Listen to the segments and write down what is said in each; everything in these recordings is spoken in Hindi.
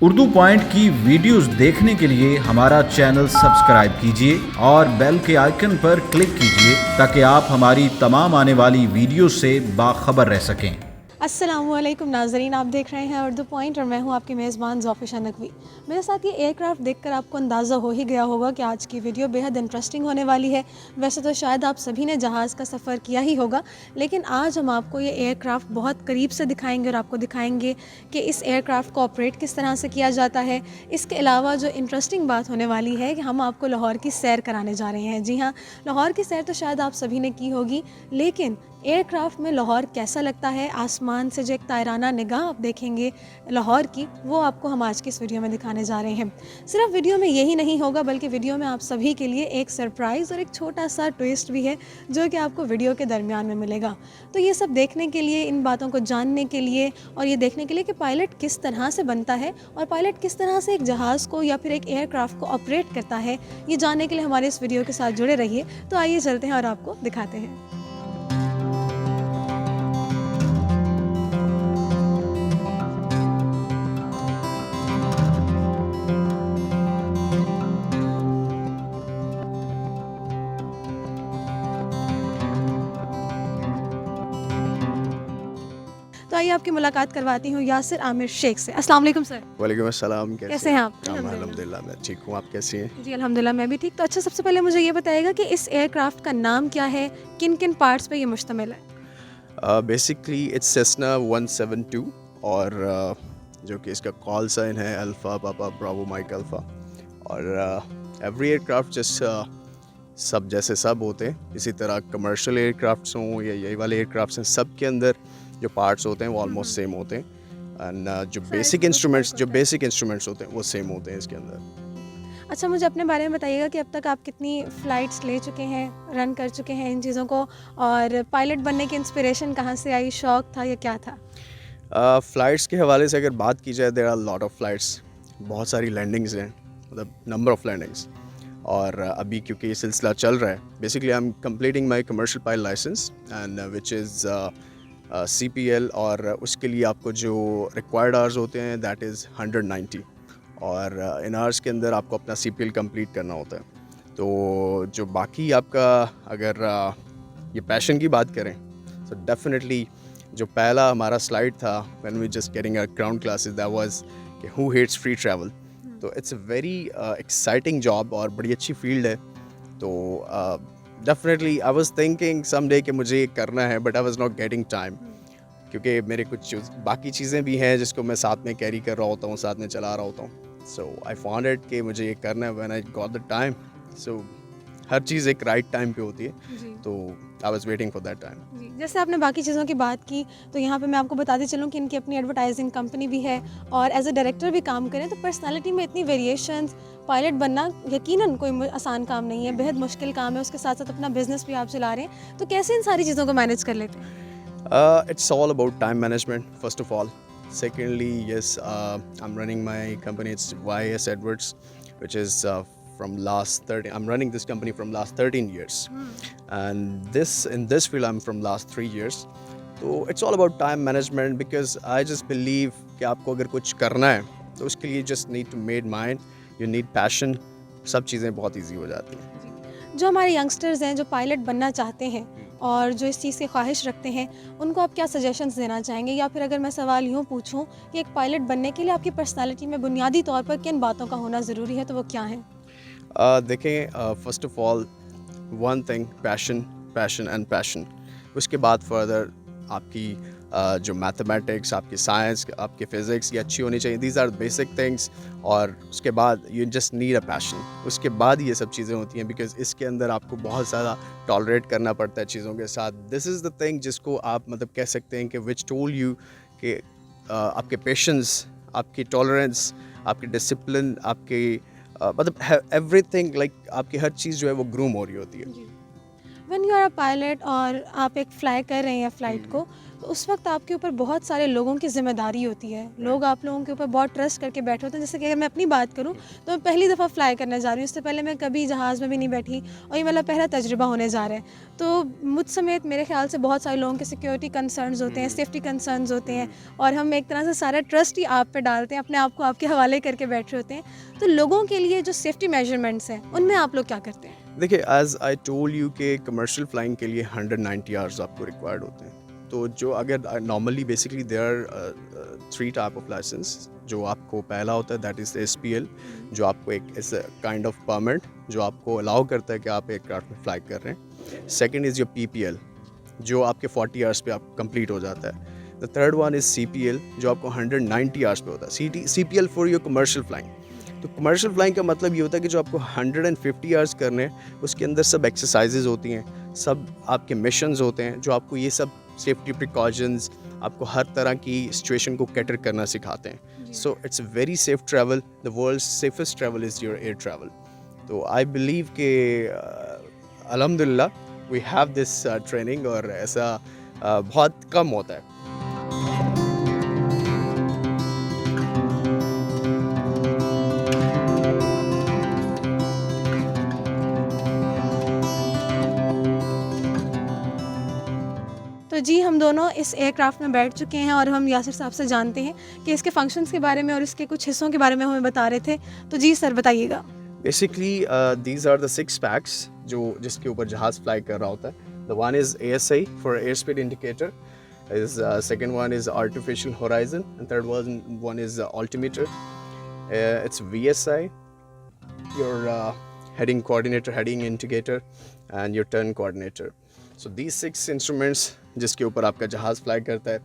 उर्दू पॉइंट की वीडियोस देखने के लिए हमारा चैनल सब्सक्राइब कीजिए और बेल के आइकन पर क्लिक कीजिए ताकि आप हमारी तमाम आने वाली वीडियो से बाखबर रह सकें। अस्सलामुअलैकुम नाज़रीन, आप देख रहे हैं उर्दू पॉइंट और मैं हूं आपकी मेज़बान ज़ोफ़िशा नकवी। मेरे साथ ये एयरक्राफ़्ट देखकर आपको अंदाज़ा हो ही गया होगा कि आज की वीडियो बेहद इंटरेस्टिंग होने वाली है। वैसे तो शायद आप सभी ने जहाज़ का सफ़र किया ही होगा, लेकिन आज हम आपको ये एयरक्राफ़्ट बहुत करीब से दिखाएंगे और आपको दिखाएंगे कि इस एयरक्राफ़्ट को ऑपरेट किस तरह से किया जाता है। इसके अलावा जो इंटरेस्टिंग बात होने वाली है कि हम आपको लाहौर की सैर कराने जा रहे हैं। जी हाँ, लाहौर की सैर तो शायद आप सभी ने की होगी, लेकिन एयरक्राफ़्ट में लाहौर कैसा लगता है, आसमान से जो एक तायराना निगाह आप देखेंगे लाहौर की, वो आपको हम आज की इस वीडियो में दिखाने जा रहे हैं। सिर्फ वीडियो में यही नहीं होगा, बल्कि वीडियो में आप सभी के लिए एक सरप्राइज़ और एक छोटा सा ट्विस्ट भी है जो कि आपको वीडियो के दरमियान में मिलेगा। तो ये सब देखने के लिए, इन बातों को जानने के लिए और ये देखने के लिए कि पायलट किस तरह से बनता है और पायलट किस तरह से एक जहाज़ को या फिर एक एयरक्राफ़्ट को ऑपरेट करता है, ये जानने के लिए हमारे इस वीडियो के साथ जुड़े रहिए। तो आइए चलते हैं और आपको दिखाते हैं। तो आइए आपकी मुलाकात करवाती हूँ यासिर आमिर शेख से। अस्सलाम वालेकुम सर। वालेकुम अस्सलाम। कैसे हैं आप? अल्हम्दुलिल्लाह मैं ठीक हूँ, आप कैसी हैं? जी अल्हम्दुलिल्लाह मैं भी ठीक। तो अच्छा, सबसे पहले मुझे ये बताइएगा कि इस एयरक्राफ्ट का नाम क्या है, किन किन पार्ट्स पे ये मुश्तमिल है? बेसिकली इट्स सेस्ना 172 और जो कि इसका कॉल साइन है अल्फ़ा पापा ब्रावो माइक अल्फ़ा। और एवरी एयरक्राफ्ट जैसा सब जैसे सब होते हैं, इसी तरह कमर्शियल एयरक्राफ्ट्स हों या यही वाले एयरक्राफ्ट्स हैं, सब के अंदर जो पार्ट्स होते हैं वो ऑलमोस्ट सेम होते हैं। एंड जो बेसिक इंस्ट्रूमेंट्स होते हैं वो सेम होते हैं इसके अंदर। अच्छा, मुझे अपने बारे में बताइएगा कि अब तक आप कितनी फ़्लाइट्स ले चुके हैं, रन कर चुके हैं इन चीज़ों को, और पायलट बनने की इंस्पिरेशन कहाँ से आई, शौक़ था या क्या था? फ़्लाइट्स के हवाले से अगर बात की जाए, there are lot of flights, बहुत सारी लैंडिंग्स हैं, मतलब नंबर ऑफ़ लैंडिंग्स। और अभी क्योंकि ये सिलसिला चल रहा है, basically I am completing my commercial pilot licence and which is CPL, और उसके लिए आपको जो रिक्वायर्ड आवर्स होते हैं दैट इज़ 190, और इन आवर्स के अंदर आपको अपना CPL कंप्लीट करना होता है। तो जो बाकी आपका अगर ये पैशन की बात करें, तो डेफिनेटली जो पहला हमारा स्लाइड था when we just getting our ground classes, that was कि हु हेट्स फ्री ट्रैवल। तो it's a very exciting job और बड़ी अच्छी फील्ड है। तो definitely I was thinking someday कि मुझे ये करना है, but I was not getting time, क्योंकि मेरे कुछ बाकी चीज़ें भी हैं जिसको मैं साथ में कैरी कर रहा होता हूँ, साथ में चला रहा होता हूँ। सो आई फाउंड इट कि मुझे ये करना है when I got the time. So हर चीज़ एक राइट टाइम पे होती है, तो I was waiting for that time. जी, जैसे आपने बाकी चीज़ों की बात की, तो यहाँ पे मैं आपको बताती चलूँ कि इनकी अपनी एडवर्टाइजिंग कंपनी भी है और एज अ डायरेक्टर भी काम करें। तो पर्सनालिटी में इतनी वेरिएशंस, पायलट बनना यकीनन कोई आसान काम नहीं है, बेहद मुश्किल काम है। उसके साथ साथ अपना बिजनेस भी आप चला रहे हैं, तो कैसे इन सारी चीज़ों को मैनेज कर लेते हैं? It's all about time management, first of all. Secondly, yes, I'm running my company. It's YS Edwards, which is from last 13. I'm running this company from last 13 years, and in this field I'm from last 3 years. So it's all about time management, because I just believe कि आपको अगर कुछ करना है तो उसके लिए just need to made mind, you need passion, सब चीज़ें बहुत easy हो जाती हैं। जो हमारे यंगस्टर्स हैं जो पायलट बनना चाहते हैं और जो इस चीज़ की ख्वाहिश रखते हैं, उनको आप क्या सजेशंस देना चाहेंगे? या फिर अगर मैं सवाल यूँ पूछूं कि एक पायलट बनने के लिए आपकी पर्सनालिटी में बुनियादी तौर पर किन बातों का होना ज़रूरी है, तो वो क्या है? देखें, first of all one thing, passion passion and passion. उसके बाद फर्दर आपकी जो मैथमेटिक्स, आपकी साइंस, आपकी फ़िज़िक्स ये अच्छी होनी चाहिए। These are basic things. और उसके बाद you just need a passion. उसके बाद ये सब चीज़ें होती हैं, बिकॉज़ इसके अंदर आपको बहुत ज़्यादा टॉलरेट करना पड़ता है चीज़ों के साथ। दिस इज़ द थिंग जिसको आप मतलब कह सकते हैं कि विच टोल यू कि आपके पेशेंस, आपकी टॉलरेंस, आपकी डिसिप्लिन, आपकी मतलब एवरीथिंग, लाइक आपकी हर चीज़ जो है वो ग्रूम हो रही होती है। When you are a pilot और आप एक फ़्लाई कर रहे हैं फ़्लाइट को, तो उस वक्त आपके ऊपर बहुत सारे लोगों की जिम्मेदारी होती है, लोग आप लोगों के ऊपर बहुत ट्रस्ट करके बैठे होते हैं। जैसे कि अगर मैं अपनी बात करूँ तो मैं पहली दफ़ा फ़्लाई करने जा रही हूँ, इससे पहले मैं कभी जहाज़ में भी नहीं बैठी और ये मेरा पहला तजुर्बा होने जा रहा है। तो मुझ समेत मेरे ख्याल से बहुत सारे लोगों के सिक्योरिटी कंसर्न्स होते हैं, सेफ्टी कंसर्न्स होते हैं और हम एक तरह से सारा ट्रस्ट ही आप पे डालते हैं, अपने आप को आपके हवाले करके बैठे होते हैं। तो लोगों के लिए जो सेफ्टी मेजरमेंट्स हैं उनमें आप लोग क्या करते हैं? देखिए, एज आई टोल्ड यू कि कमर्शियल फ्लाइंग के लिए 190 आवर्स आपको रिक्वायर्ड होते हैं। तो जो अगर normally basically there are 3 type of licence. जो आपको पहला होता है दैट इज़ SPL, जो आपको एक इस काइंड ऑफ परमिट जो आपको अलाउ करता है कि आप एयरक्राफ्ट में फ्लाई कर रहे हैं। सेकंड इज़ योर PPL, जो आपके 40 आवर्स पे आप कंप्लीट हो जाता है। The third one is CPL, जो आपको 190 आवर्स पे होता है। CPL for your commercial flying. तो कमर्शियल फ्लाइंग का मतलब ये होता है कि जो आपको 150 आवर्स करने हैं उसके अंदर सब एक्सरसाइजेज होती हैं, सब आपके मिशंस होते हैं, जो आपको ये सब सेफ्टी प्रिकॉशंस आपको हर तरह की सिचुएशन को कैटर करना सिखाते हैं। So it's very safe travel. The world safest travel is your air travel. तो आई बिलीव कि अल्हम्दुलिल्लाह वी हैव दिस ट्रेनिंग, और ऐसा बहुत कम होता है। तो जी, हम दोनों इस एयरक्राफ्ट में बैठ चुके हैं और हम यासिर साहब से जानते हैं कि इसके फंक्शंस के बारे में और इसके कुछ हिस्सों के बारे में हमें बता रहे थे। तो जी सर, बताइएगा। Basically these are the 6 packs जो जिसके ऊपर जहाज़ फ्लाई कर रहा होता है। The one is ASI for air speed indicator, is second one is artificial horizon, and third one is altimeter. It's VSI, your heading coordinator, heading indicator, and your turn coordinator. So these 6 instruments जिसके ऊपर आपका जहाज़ फ्लाई करता है।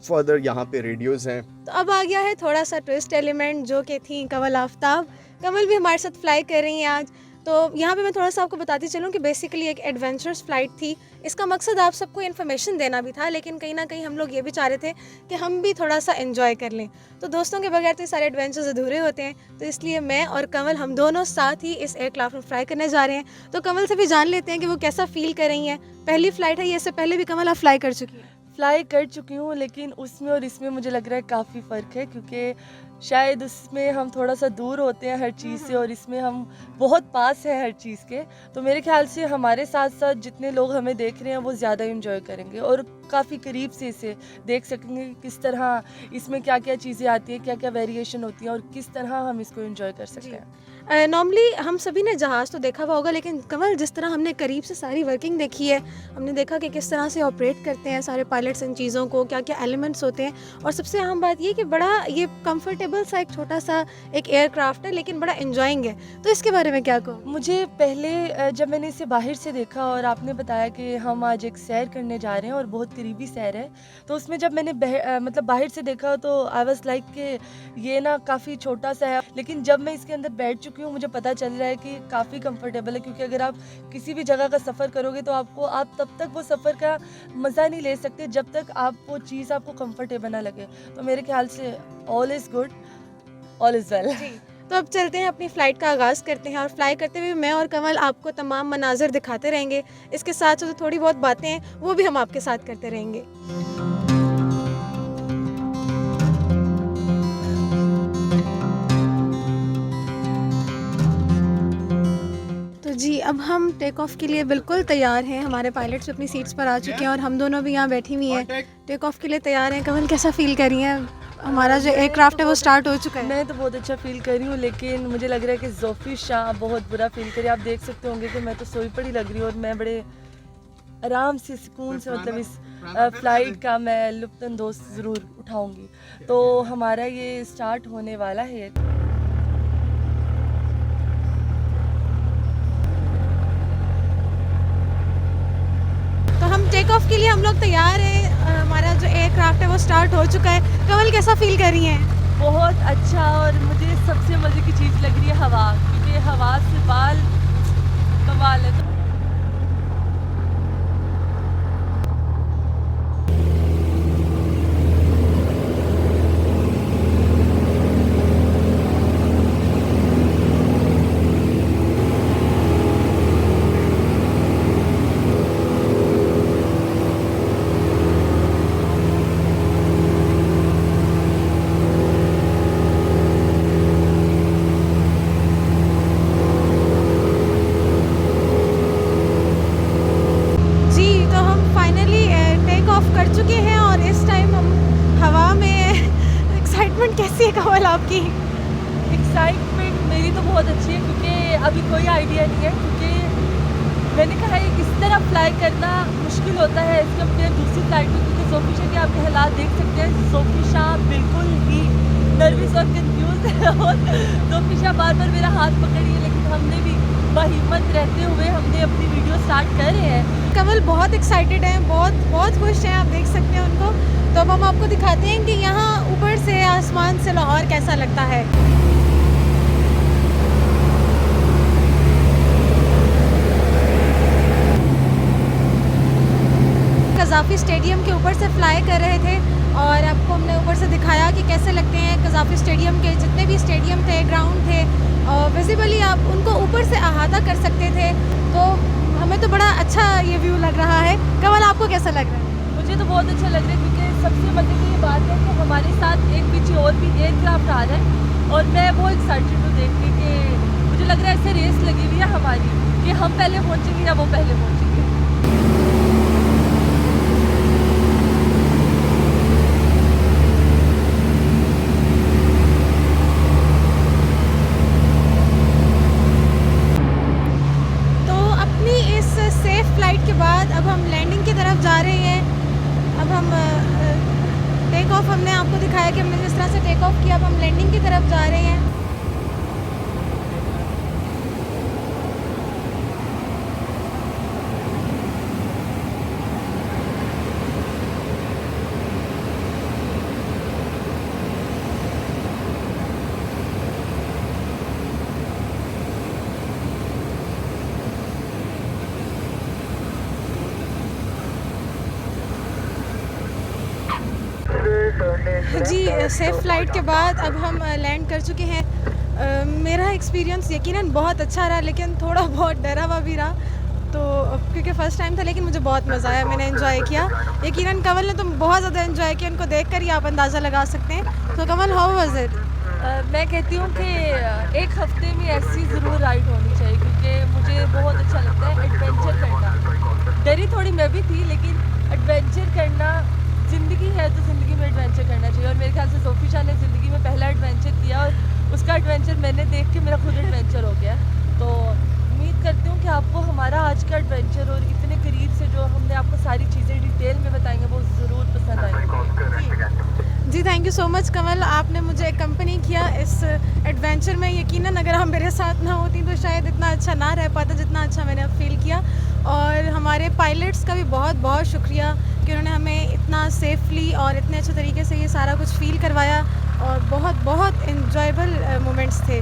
फर्दर यहाँ पे रेडियोज़ हैं। तो अब आ गया है थोड़ा सा ट्विस्ट एलिमेंट, जो कि थी कमल आफ्ताब। कमल भी हमारे साथ फ्लाई कर रही हैं आज। तो यहाँ पे मैं थोड़ा सा आपको बताती चलूँ कि बेसिकली एक एडवेंचरस फ़्लाइट थी। इसका मकसद आप सबको इन्फॉर्मेशन देना भी था, लेकिन कहीं ना कहीं हम लोग ये भी चाह रहे थे कि हम भी थोड़ा सा एंजॉय कर लें। तो दोस्तों के बगैर तो ये सारे एडवेंचर्स अधूरे होते हैं। तो इसलिए मैं और कमल हम दोनों साथ ही इस एयरक्राफ्ट में फ्लाई करने जा रहे हैं। तो कमल से भी जान लेते हैं कि वो कैसा फ़ील कर रही हैं। पहली फ़्लाइट है ये, इससे पहले भी कमल आप फ्लाई कर चुकी हैं? फ्लाई कर चुकी हूँ, लेकिन उसमें और इसमें मुझे लग रहा है काफ़ी फ़र्क है, क्योंकि शायद उसमें हम थोड़ा सा दूर होते हैं हर चीज़ से और इसमें हम बहुत पास हैं हर चीज़ के। तो मेरे ख्याल से हमारे साथ साथ जितने लोग हमें देख रहे हैं वो ज़्यादा एंजॉय करेंगे और काफ़ी करीब से इसे देख सकेंगे कि किस तरह इसमें क्या क्या चीज़ें आती हैं, क्या क्या वेरिएशन होती हैं और किस तरह हम इसको एंजॉय कर सकते हैं। नॉर्मली हम सभी ने जहाज़ तो देखा हुआ होगा, लेकिन कमल जिस तरह हमने करीब से सारी वर्किंग देखी है, हमने देखा कि किस तरह से ऑपरेट करते हैं सारे पायलट्स इन चीज़ों को, क्या क्या एलिमेंट्स होते हैं, और सबसे अहम बात ये कि बड़ा ये कंफर्टेबल सा एक छोटा सा एक एयरक्राफ्ट है, लेकिन बड़ा एंजॉइंग है। तो इसके बारे में क्या कहो? मुझे पहले जब मैंने इसे बाहर से देखा और आपने बताया कि हम आज एक सैर करने जा रहे हैं और बहुत करीबी सैर है, तो उसमें जब मैंने मतलब बाहर से देखा तो आई वाज लाइक कि ये ना काफ़ी छोटा सा है, लेकिन जब मैं इसके अंदर बैठ चुकी हूँ मुझे पता चल रहा है कि काफ़ी कंफर्टेबल है, क्योंकि अगर आप किसी भी जगह का सफ़र करोगे तो आप तब तक वो सफ़र का मज़ा नहीं ले सकते जब तक आप वो चीज़ आपको कंफर्टेबल ना लगे। तो मेरे ख्याल से all is good, all is well. तो अब चलते हैं, अपनी फ़्लाइट का आगाज़ करते हैं और फ्लाई करते हुए मैं और कमल आपको तमाम मनाज़िर दिखाते रहेंगे। इसके साथ जो थोड़ी बहुत बातें हैं वो भी हम आपके साथ करते रहेंगे। तो जी, अब हम टेक ऑफ के लिए बिल्कुल तैयार हैं। हमारे पायलट्स अपनी सीट्स पर आ चुके हैं और हम दोनों भी यहाँ बैठी हुई हैं, टेक ऑफ के लिए तैयार हैं। कमल, कैसा फ़ील कर रही हैं? हमारा जो एयरक्राफ्ट है वो स्टार्ट हो चुका है। मैं तो बहुत अच्छा फील कर रही हूँ, लेकिन मुझे लग रहा है कि जोफ़ी शाह बहुत बुरा फील करी। आप देख सकते होंगे कि मैं तो सोई पड़ी लग रही हूँ और मैं बड़े आराम से सुकून से मतलब इस फ़्लाइट का मैं लुत्फ़अंदोज़ ज़रूर उठाऊँगी। तो हमारा ये स्टार्ट होने वाला है। तो हम टेक ऑफ के लिए हम लोग तैयार हैं। हमारा जो एयरक्राफ्ट है वो स्टार्ट हो चुका है। कमल, कैसा फील कर रही हैं? बहुत अच्छा, और मुझे सबसे मज़े की चीज़ लग रही है हवा, क्योंकि हवा से बाल कमाल है। है कमल आपकी? एक्साइटमेंट मेरी तो बहुत अच्छी है क्योंकि अभी कोई आइडिया नहीं है, क्योंकि मैंने कहा है इस तरह फ्लाई करना मुश्किल होता है इसके कंपेयर दूसरी फ्लाइट में, क्योंकि जोफिशा के आपके हालात देख सकते हैं। जोफिशा बिल्कुल ही नर्वस और कंफ्यूज है और जोफिशा बार बार मेरा हाथ पकड़ी है, लेकिन हमने भी बहिम्मत रहते हुए हमने अपनी वीडियो स्टार्ट कर रहे हैं। कमल बहुत एक्साइटेड हैं, बहुत खुश हैं, आप देख सकते हैं उनको। तो अब हम आपको दिखाते हैं कि यहाँ ऊपर से आसमान से लाहौर कैसा लगता है। कज़ाफ़ी स्टेडियम के ऊपर से फ्लाई कर रहे थे और आपको हमने ऊपर से दिखाया कि कैसे लगते हैं कज़ाफ़ी स्टेडियम के जितने भी स्टेडियम थे, ग्राउंड थे, विजिबली आप उनको ऊपर से अहाता कर सकते थे। तो हमें तो बड़ा अच्छा ये व्यू लग रहा है। कमल आपको कैसा लग रहा है? मुझे तो बहुत अच्छा लग रहा है, क्योंकि सबसे मजे की ये बात है कि हमारे साथ एक पीछे और भी एयरक्राफ्ट आ रहा है और मैं बहुत एक्साइटेड हूँ देख के कि मुझे लग रहा है ऐसे रेस लगी हुई है हमारी कि हम पहले पहुँचेंगे या वो पहले पहुँचेंगे। फ्लाइट के बाद अब हम लैंडिंग की तरफ जा रहे हैं। अब हम टेक ऑफ, हमने आपको दिखाया कि हमने जिस तरह से टेक ऑफ किया, अब हम लैंडिंग की तरफ जा रहे हैं। जी सेफ़ फ़्लाइट के बाद अब हम लैंड कर चुके हैं। मेरा एक्सपीरियंस यकीनन बहुत अच्छा रहा, लेकिन थोड़ा बहुत डरा हुआ भी रहा। तो क्योंकि फ़र्स्ट टाइम था, लेकिन मुझे बहुत मज़ा आया, मैंने एंजॉय किया। यकीनन कमल ने तो बहुत ज़्यादा एंजॉय किया, उनको देखकर ही आप अंदाज़ा लगा सकते हैं। तो कमल, हाउ वाज़ इट? मैं कहती हूँ कि एक हफ्ते में ऐसी ज़रूर राइड होनी चाहिए, क्योंकि मुझे बहुत अच्छा लगता है एडवेंचर करना। डरी थोड़ी मैं भी थी, लेकिन एडवेंचर करना, ज़िंदगी है तो ज़िंदगी में एडवेंचर करना चाहिए। और मेरे ख्याल से जोफिशा ने ज़िंदगी में पहला एडवेंचर किया और उसका एडवेंचर मैंने देख के मेरा खुद एडवेंचर हो गया। तो उम्मीद करती हूँ कि आपको हमारा आज का एडवेंचर और इतने करीब से जो हमने आपको सारी चीज़ें डिटेल में बताएंगे वो ज़रूर पसंद आएंगी। जी थैंक यू सो मच कमल, आपने मुझे एक्कम्पनी किया इस एडवेंचर में। यकीनन अगर हम मेरे साथ ना होती तो शायद इतना अच्छा ना रह पाता जितना अच्छा मैंने अब फील किया। और हमारे पायलट्स का भी बहुत बहुत शुक्रिया कि उन्होंने हमें इतना सेफली और इतने अच्छे तरीके से ये सारा कुछ फ़ील करवाया और बहुत बहुत इन्जॉयबल मोमेंट्स थे।